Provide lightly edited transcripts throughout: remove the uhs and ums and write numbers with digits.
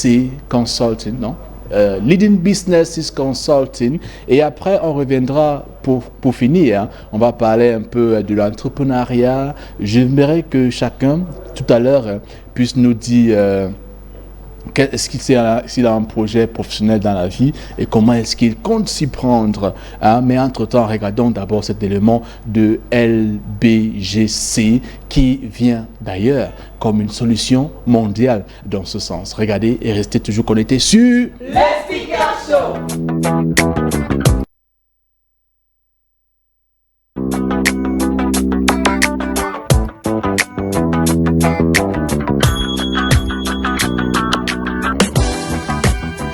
BGC Consulting, non? Leading Businesses Consulting, et après on reviendra pour finir, on va parler un peu de l'entrepreneuriat. J'aimerais que chacun tout à l'heure puisse nous dire est-ce qu'il a un projet professionnel dans la vie et comment est-ce qu'il compte s'y prendre, hein? Mais entre-temps, regardons d'abord cet élément de LBGC qui vient d'ailleurs comme une solution mondiale dans ce sens. Regardez et restez toujours connectés sur l'explication.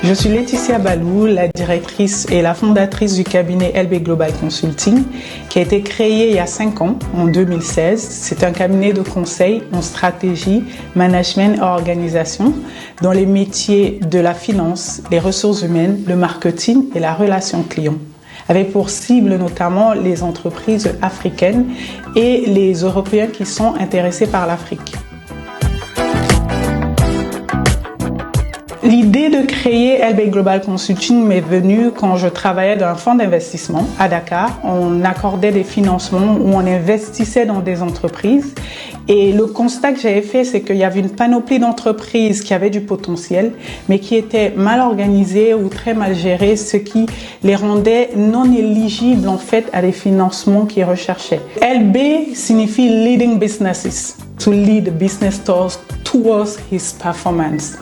Je suis Laetitia Balou, la directrice et la fondatrice du cabinet LB Global Consulting, qui a été créé il y a 5 ans, en 2016. C'est un cabinet de conseil en stratégie, management et organisation dans les métiers de la finance, les ressources humaines, le marketing et la relation client, avec pour cible notamment les entreprises africaines et les Européens qui sont intéressés par l'Afrique. L'idée de créer LB Global Consulting m'est venue quand je travaillais dans un fonds d'investissement à Dakar. On accordait des financements où on investissait dans des entreprises. Et le constat que j'avais fait, c'est qu'il y avait une panoplie d'entreprises qui avaient du potentiel, mais qui étaient mal organisées ou très mal gérées, ce qui les rendait non éligibles en fait à des financements qu'ils recherchaient. LB signifie Leading Businesses, to lead the business towards his performance.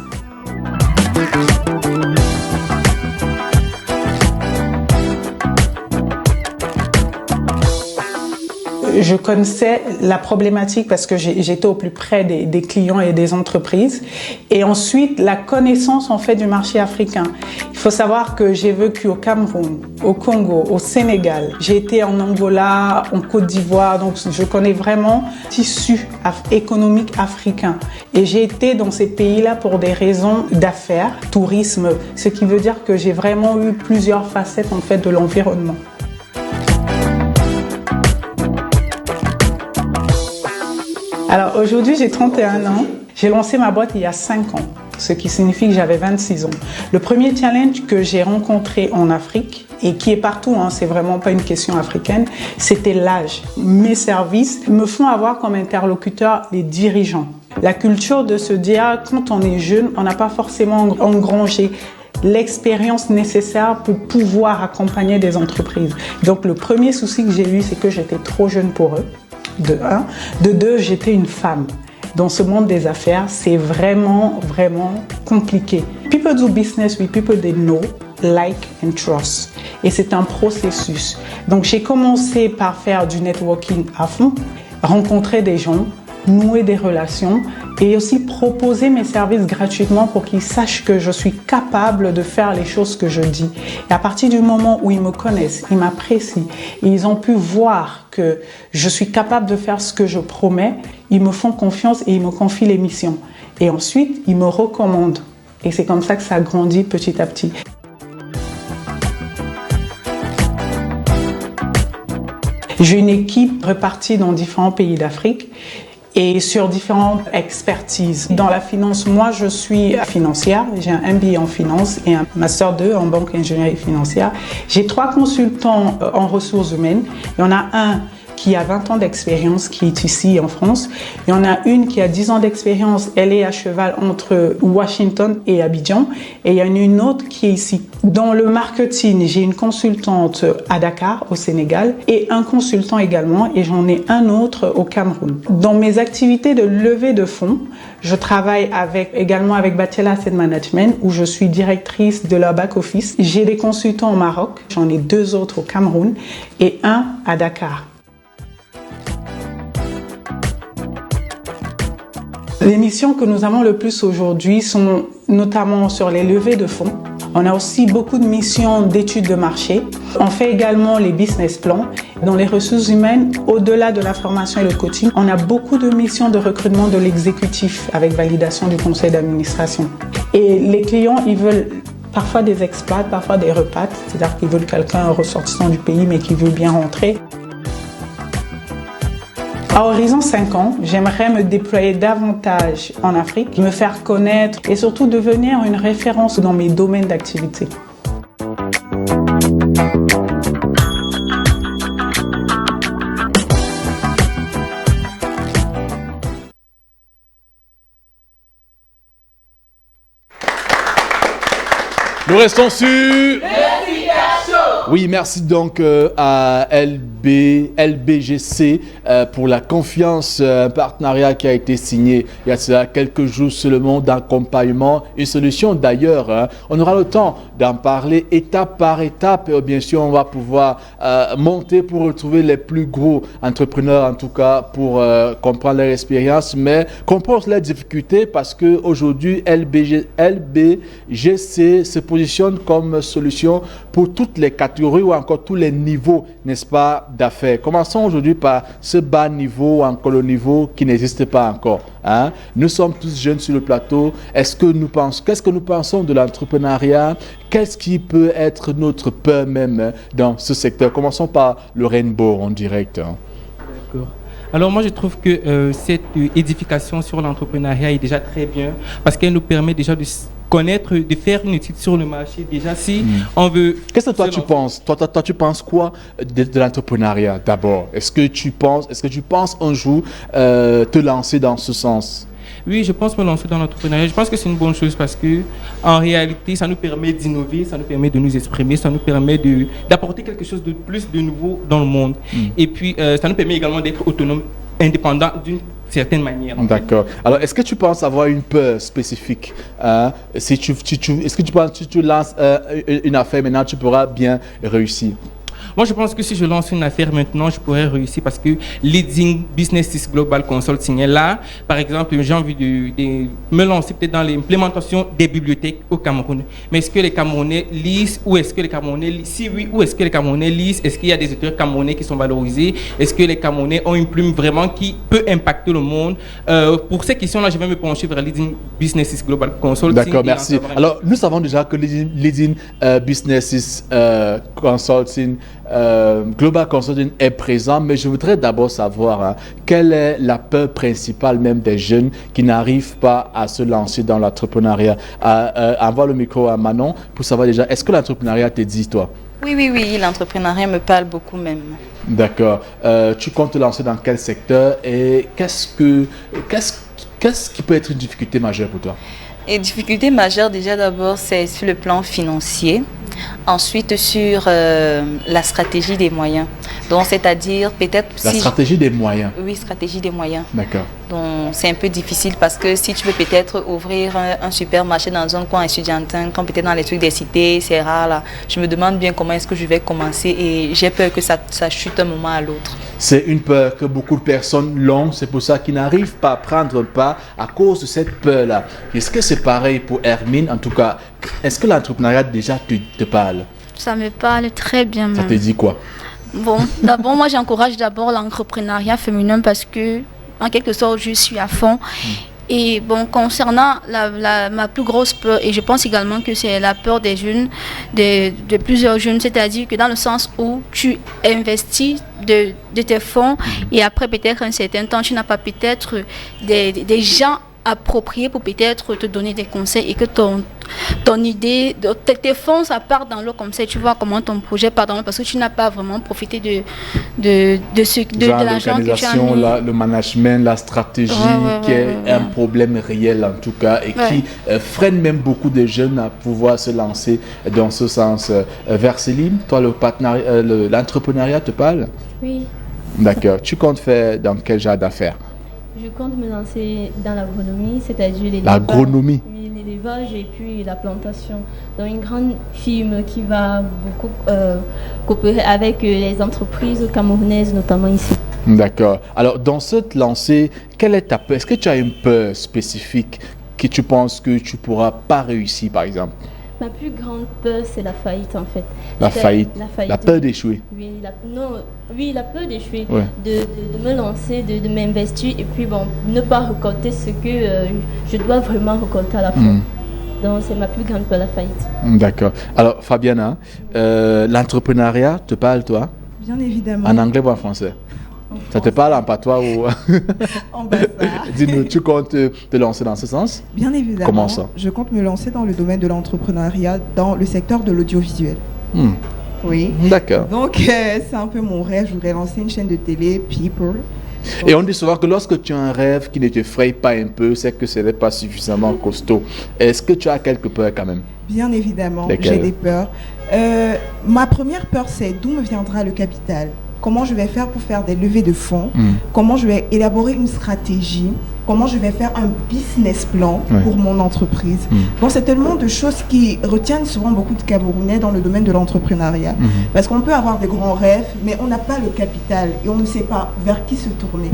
Je connaissais la problématique parce que j'étais au plus près des clients et des entreprises. Et ensuite, la connaissance en fait du marché africain. Il faut savoir que j'ai vécu au Cameroun, au Congo, au Sénégal. J'ai été en Angola, en Côte d'Ivoire. Donc, je connais vraiment le tissu économique africain. Et j'ai été dans ces pays-là pour des raisons d'affaires, tourisme. Ce qui veut dire que j'ai vraiment eu plusieurs facettes en fait de l'environnement. Alors aujourd'hui, j'ai 31 ans. J'ai lancé ma boîte il y a 5 ans, ce qui signifie que j'avais 26 ans. Le premier challenge que j'ai rencontré en Afrique, et qui est partout, hein, c'est vraiment pas une question africaine, c'était l'âge. Mes services me font avoir comme interlocuteur les dirigeants. La culture de se dire, quand on est jeune, on n'a pas forcément engrangé l'expérience nécessaire pour pouvoir accompagner des entreprises. Donc le premier souci que j'ai eu, c'est que j'étais trop jeune pour eux. De un. De deux, j'étais une femme. Dans ce monde des affaires, c'est vraiment, vraiment compliqué. People do business with people they know, like and trust. Et c'est un processus. Donc, j'ai commencé par faire du networking à fond, rencontrer des gens, nouer des relations et aussi proposer mes services gratuitement pour qu'ils sachent que je suis capable de faire les choses que je dis. Et à partir du moment où ils me connaissent, ils m'apprécient et ils ont pu voir que je suis capable de faire ce que je promets, ils me font confiance et ils me confient les missions. Et ensuite, ils me recommandent. Et c'est comme ça que ça grandit petit à petit. J'ai une équipe répartie dans différents pays d'Afrique et sur différentes expertises. Dans la finance, moi je suis financière, j'ai un MBA en finance et un Master 2 en banque ingénierie financière. J'ai 3 consultants en ressources humaines. Il y en a un qui a 20 ans d'expérience, qui est ici en France. Il y en a une qui a 10 ans d'expérience, elle est à cheval entre Washington et Abidjan. Et il y en a une autre qui est ici. Dans le marketing, j'ai une consultante à Dakar, au Sénégal, et un consultant également, et j'en ai un autre au Cameroun. Dans mes activités de levée de fonds, je travaille également avec Batella Asset Management, où je suis directrice de leur back-office. J'ai des consultants au Maroc, j'en ai 2 autres au Cameroun, et un à Dakar. Les missions que nous avons le plus aujourd'hui sont notamment sur les levées de fonds. On a aussi beaucoup de missions d'études de marché. On fait également les business plans. Dans les ressources humaines, au-delà de la formation et le coaching, on a beaucoup de missions de recrutement de l'exécutif avec validation du conseil d'administration. Et les clients, ils veulent parfois des expats, parfois des repats, c'est-à-dire qu'ils veulent quelqu'un ressortissant du pays mais qui veut bien rentrer. À horizon 5 ans, j'aimerais me déployer davantage en Afrique, me faire connaître et surtout devenir une référence dans mes domaines d'activité. Nous restons sur... Oui, merci donc à LBGC pour la confiance, un partenariat qui a été signé il y a cela quelques jours seulement d'accompagnement, une solution d'ailleurs. Hein. On aura le temps d'en parler étape par étape et bien sûr on va pouvoir monter pour retrouver les plus gros entrepreneurs en tout cas pour comprendre leur expérience, mais comprendre leurs difficultés parce qu'aujourd'hui LBGC se positionne comme solution pour toutes les catégories ou encore tous les niveaux, n'est-ce pas, d'affaires. Commençons aujourd'hui par ce bas niveau, encore le niveau qui n'existe pas encore. Hein? Nous sommes tous jeunes sur le plateau. Qu'est-ce que nous pensons de l'entrepreneuriat? Qu'est-ce qui peut être notre peur même dans ce secteur? Commençons par le Rainbow en direct. Hein. D'accord. Alors moi je trouve que cette édification sur l'entrepreneuriat est déjà très bien parce qu'elle nous permet déjà de connaître, de faire une étude sur le marché déjà si on veut... Qu'est-ce que toi tu penses? Toi tu penses quoi de l'entrepreneuriat d'abord? Est-ce que tu penses un jour te lancer dans ce sens? Oui, je pense me lancer dans l'entrepreneuriat. Je pense que c'est une bonne chose parce que en réalité, ça nous permet d'innover, ça nous permet de nous exprimer, ça nous permet d'apporter quelque chose de plus de nouveau dans le monde. Et puis, ça nous permet également d'être autonome, indépendant d'une certaine manière. D'accord. Alors, est-ce que tu penses avoir une peur spécifique? Est-ce que tu penses que si tu lances une affaire maintenant, tu pourras bien réussir? Moi, je pense que si je lance une affaire maintenant, je pourrais réussir parce que Leading Business Global Consulting est là. Par exemple, j'ai envie de me lancer peut-être dans l'implémentation des bibliothèques au Cameroun. Mais est-ce que les Camerounais lisent ou est-ce que les Camerounais lisent? Si oui, où est-ce que les Camerounais lisent? Est-ce qu'il y a des auteurs camerounais qui sont valorisés? Est-ce que les Camerounais ont une plume vraiment qui peut impacter le monde? Pour ces questions-là, je vais me pencher vers Leading Business Global Consulting. D'accord, merci. Alors, nous savons déjà que Leading Business Consulting Global Consulting est présent, mais je voudrais d'abord savoir quelle est la peur principale même des jeunes qui n'arrivent pas à se lancer dans l'entrepreneuriat. Envoie le micro à Manon pour savoir déjà, est-ce que l'entrepreneuriat te dit toi? Oui, l'entrepreneuriat me parle beaucoup même. D'accord. Tu comptes te lancer dans quel secteur et qu'est-ce qui peut être une difficulté majeure pour toi? Et difficulté majeure déjà d'abord, c'est sur le plan financier. Ensuite, sur la stratégie des moyens. Donc, c'est-à-dire peut-être... La stratégie des moyens. Oui, stratégie des moyens. D'accord. Donc, c'est un peu difficile parce que si tu veux peut-être ouvrir un supermarché dans un coin estudiantin, comme peut-être dans les trucs des cités, c'est rare là. Je me demande bien comment est-ce que je vais commencer et j'ai peur que ça chute d'un moment à l'autre. C'est une peur que beaucoup de personnes l'ont, c'est pour ça qu'ils n'arrivent pas à prendre pas à cause de cette peur-là. Est-ce que c'est pareil pour Hermine? En tout cas, est-ce que l'entrepreneuriat déjà te parle? Ça me parle très bien. Ça te dit quoi? Bon, d'abord, moi j'encourage d'abord l'entrepreneuriat féminin parce que, en quelque sorte, je suis à fond. Et bon, concernant ma plus grosse peur, et je pense également que c'est la peur des jeunes, de plusieurs jeunes, c'est-à-dire que dans le sens où tu investis de tes fonds et après peut-être un certain temps, tu n'as pas peut-être des gens appropriés pour peut-être te donner des conseils et que ton idée, tes fonds, ça part dans l'eau comme ça, tu vois comment ton projet part dans l'eau parce que tu n'as pas vraiment profité de l'argent que tu as mis. Le management, la stratégie qui est un problème réel en tout cas et qui freine même beaucoup de jeunes à pouvoir se lancer dans ce sens. Verseline, toi l'entrepreneuriat te parle? Oui. D'accord. Tu comptes faire dans quel genre d'affaires? Je compte me lancer dans l'agronomie, c'est-à-dire l'agronomie. L'élevage et puis la plantation. Dans une grande firme qui va beaucoup coopérer avec les entreprises camerounaises, notamment ici. D'accord. Alors, dans cette lancée, quelle est ta peur? Est-ce que tu as une peur spécifique que tu penses que tu ne pourras pas réussir, par exemple? Ma plus grande peur, c'est la faillite, en fait. La faillite. La peur d'échouer. Oui, la peur d'échouer, de me lancer, de m'investir et puis bon, ne pas récolter ce que je dois vraiment récolter à la fin. Donc, c'est ma plus grande peur, la faillite. D'accord. Alors, Fabiana, l'entrepreneuriat te parle, toi? Bien évidemment. En anglais ou en français? Ça te parle en patois ou... En Bassa. Dis-nous, tu comptes te lancer dans ce sens? Bien évidemment. Comment ça? Je compte me lancer dans le domaine de l'entrepreneuriat, dans le secteur de l'audiovisuel. Oui. D'accord. Donc, c'est un peu mon rêve. Je voudrais lancer une chaîne de télé, People. Et on dit souvent que lorsque tu as un rêve qui ne te fraye pas un peu, c'est que ce n'est pas suffisamment costaud. Est-ce que tu as quelques peurs quand même? Bien évidemment, Lesquelles? j'ai des peurs. Ma première peur, c'est d'où me viendra le capital? Comment je vais faire pour faire des levées de fonds? Comment je vais élaborer une stratégie? Comment je vais faire un business plan pour mon entreprise? Bon, c'est tellement de choses qui retiennent souvent beaucoup de Camerounais dans le domaine de l'entrepreneuriat. Parce qu'on peut avoir des grands rêves, mais on n'a pas le capital et on ne sait pas vers qui se tourner.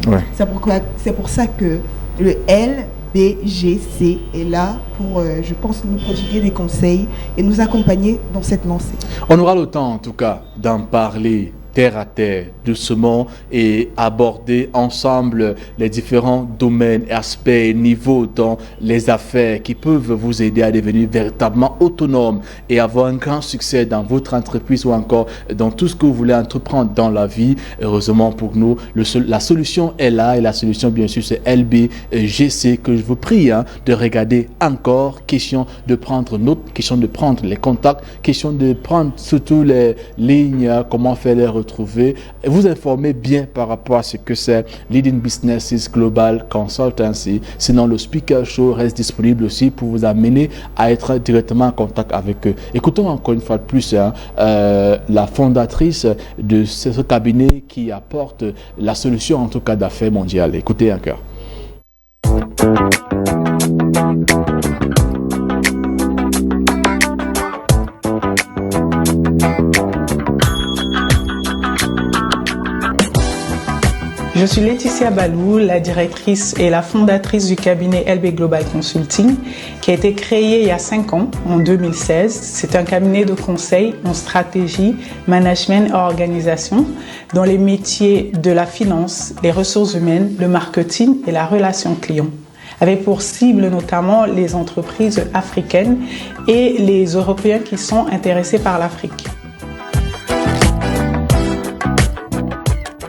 C'est pour ça que le LBGC est là pour, je pense, nous prodiguer des conseils et nous accompagner dans cette lancée. On aura le temps, en tout cas, d'en parler terre à terre, doucement, et aborder ensemble les différents domaines, aspects, niveaux dans les affaires qui peuvent vous aider à devenir véritablement autonome et avoir un grand succès dans votre entreprise ou encore dans tout ce que vous voulez entreprendre dans la vie. Heureusement pour nous, la solution est là, et la solution bien sûr c'est LBGC, que je vous prie de regarder encore. Question de prendre note, question de prendre les contacts, question de prendre surtout les lignes, comment faire les retrouver, et vous informer bien par rapport à ce que c'est Leading Businesses Global Consultancy. Sinon, le Speaker Show reste disponible aussi pour vous amener à être directement en contact avec eux. Écoutons encore une fois de plus la fondatrice de ce cabinet qui apporte la solution en tout cas d'affaires mondiales. Écoutez encore. Je suis Laetitia Balou, la directrice et la fondatrice du cabinet LB Global Consulting, qui a été créé il y a 5 ans, en 2016. C'est un cabinet de conseil en stratégie, management et organisation dans les métiers de la finance, les ressources humaines, le marketing et la relation client, avec pour cible notamment les entreprises africaines et les Européens qui sont intéressés par l'Afrique.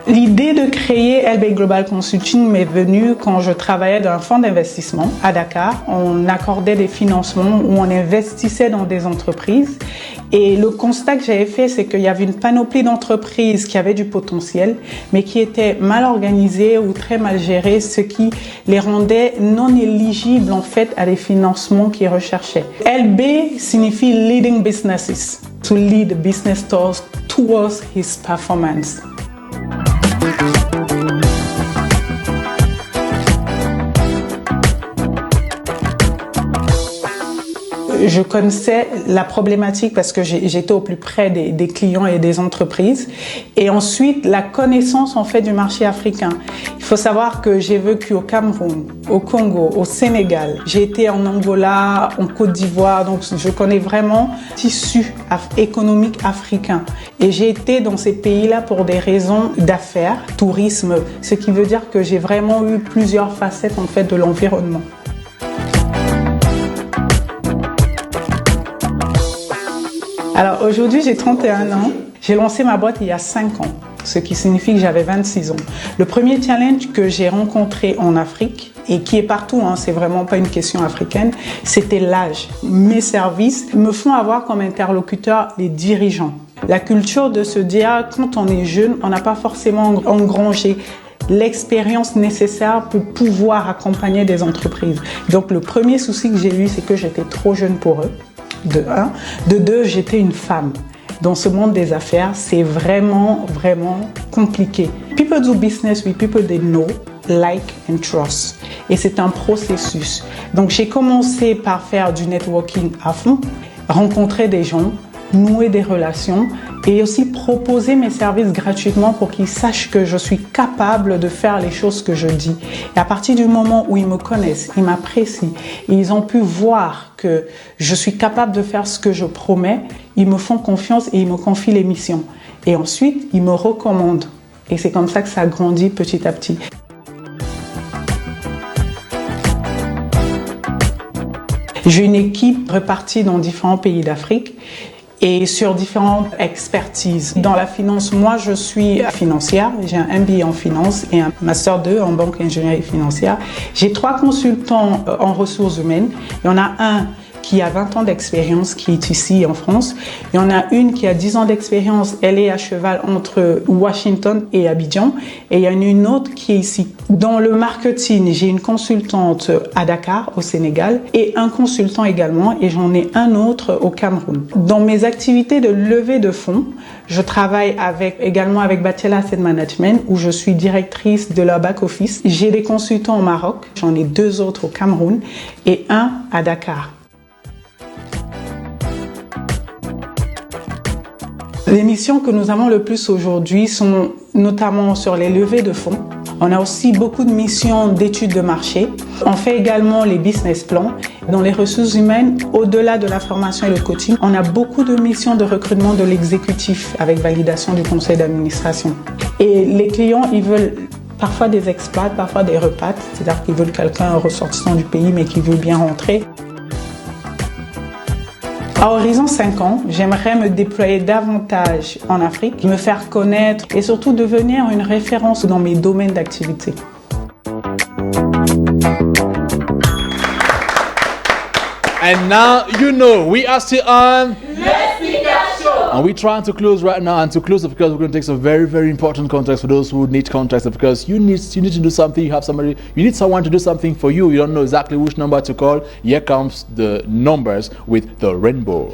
L'idée de créer LB Global Consulting m'est venue quand je travaillais dans un fonds d'investissement à Dakar. On accordait des financements où on investissait dans des entreprises. Et le constat que j'avais fait, c'est qu'il y avait une panoplie d'entreprises qui avaient du potentiel, mais qui étaient mal organisées ou très mal gérées, ce qui les rendait non éligibles en fait à des financements qu'ils recherchaient. LB signifie Leading Businesses, to lead business towards his performance. Je connaissais la problématique parce que j'étais au plus près des clients et des entreprises. Et ensuite, la connaissance en fait du marché africain. Il faut savoir que j'ai vécu au Cameroun, au Congo, au Sénégal. J'ai été en Angola, en Côte d'Ivoire. Donc, je connais vraiment le tissu économique africain. Et j'ai été dans ces pays-là pour des raisons d'affaires, tourisme. Ce qui veut dire que j'ai vraiment eu plusieurs facettes en fait de l'environnement. Alors aujourd'hui, j'ai 31 ans. J'ai lancé ma boîte il y a 5 ans, ce qui signifie que j'avais 26 ans. Le premier challenge que j'ai rencontré en Afrique, et qui est partout, c'est vraiment pas une question africaine, c'était l'âge. Mes services me font avoir comme interlocuteur les dirigeants. La culture de se dire, quand on est jeune, on n'a pas forcément engrangé l'expérience nécessaire pour pouvoir accompagner des entreprises. Donc le premier souci que j'ai eu, c'est que j'étais trop jeune pour eux. De 1. De 2, j'étais une femme. Dans ce monde des affaires, c'est vraiment compliqué. People do business with people they know, like and trust. Et c'est un processus. Donc j'ai commencé par faire du networking à fond, rencontrer des gens, nouer des relations et aussi proposer mes services gratuitement pour qu'ils sachent que je suis capable de faire les choses que je dis. Et à partir du moment où ils me connaissent, ils m'apprécient, et ils ont pu voir que je suis capable de faire ce que je promets, ils me font confiance et ils me confient les missions. Et ensuite, ils me recommandent. Et c'est comme ça que ça grandit petit à petit. J'ai une équipe répartie dans différents pays d'Afrique. et sur différentes expertises. Dans la finance, moi je suis financière, j'ai un MBA en finance et un Master 2 en banque et ingénierie financière. J'ai 3 consultants en ressources humaines. Il y en a un qui a 20 ans d'expérience, qui est ici en France. Il y en a une qui a 10 ans d'expérience, elle est à cheval entre Washington et Abidjan. Et il y en a une autre qui est ici. Dans le marketing, j'ai une consultante à Dakar, au Sénégal, et un consultant également, et j'en ai un autre au Cameroun. Dans mes activités de levée de fonds, je travaille également avec Batiala Asset Management, où je suis directrice de leur back-office. J'ai des consultants au Maroc, j'en ai 2 autres au Cameroun, et un à Dakar. Les missions que nous avons le plus aujourd'hui sont notamment sur les levées de fonds. On a aussi beaucoup de missions d'études de marché. On fait également les business plans. Dans les ressources humaines, au-delà de la formation et le coaching, on a beaucoup de missions de recrutement de l'exécutif avec validation du conseil d'administration. Et les clients, ils veulent parfois des expats, parfois des repats, c'est-à-dire qu'ils veulent quelqu'un ressortissant du pays mais qui veut bien rentrer. À horizon 5 ans, j'aimerais me déployer davantage en Afrique, me faire connaître et surtout devenir une référence dans mes domaines d'activité. And now you know we are still on and we're trying to close right now, and to close of course we're going to take some very, very important contracts for those who need contracts, because you need to do something, you need someone to do something for you. You don't know exactly which number to call. Here comes the numbers with the rainbow.